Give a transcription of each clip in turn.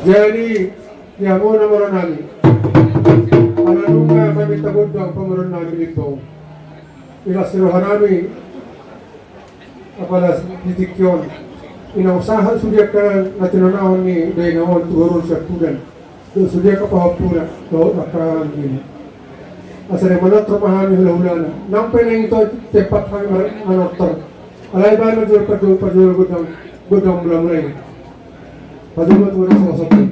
Jadi ya mo naman namin. Anong nga kami tagod ang pamaron namin ito. Ilasirohan namin kapala ditikyon. Inausahan sudia ka na tinanawang ni Dainawon tuhuron siya pugan. Sudia ka pahapuna. Doon nakangin. Asa rin manat tramahan ni hula-hula na. Nang pinang ito tepat hang manoktor. Alay ba na dyan padul gudang mula-mulay. Padul mo sa kasabi.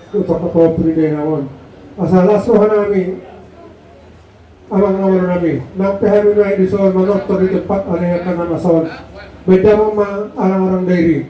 Untuk kapopri Dainawon. Asalasohan namin amang nawala namin. Nang pehami na edison manoktor di tempat area ka na mason. Beda mo arang-arang dairy.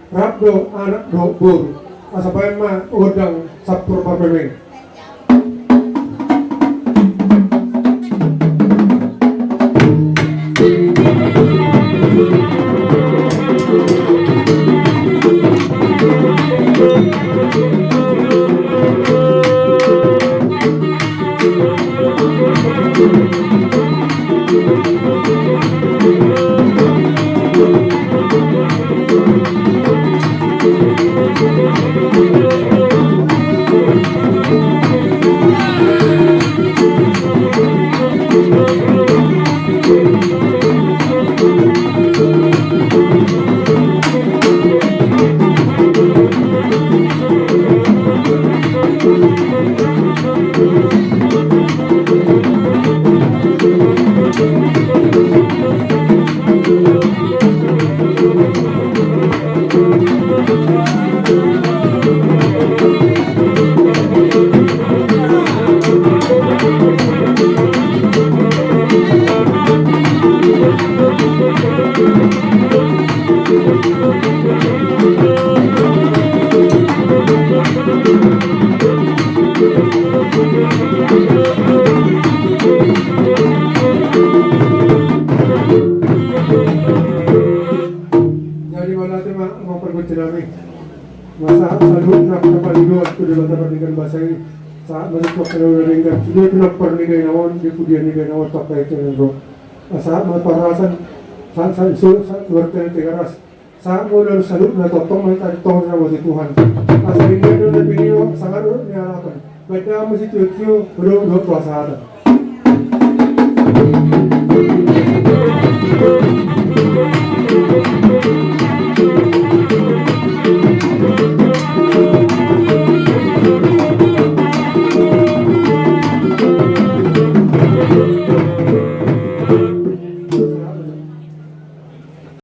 Rabdo anak bur asabayan ma udang sapur parmemeng. Sudah kenapa ni Dainawon di pudian ni Dainawon tak baik cenderung. Saat maparasan saat isu saat bertemu tegaras saat mulai salut na totong mereka ditong na wajib Tuhan. Asal ini ada video sangat ni harapan. Mereka mesti tu belum kuasa ada.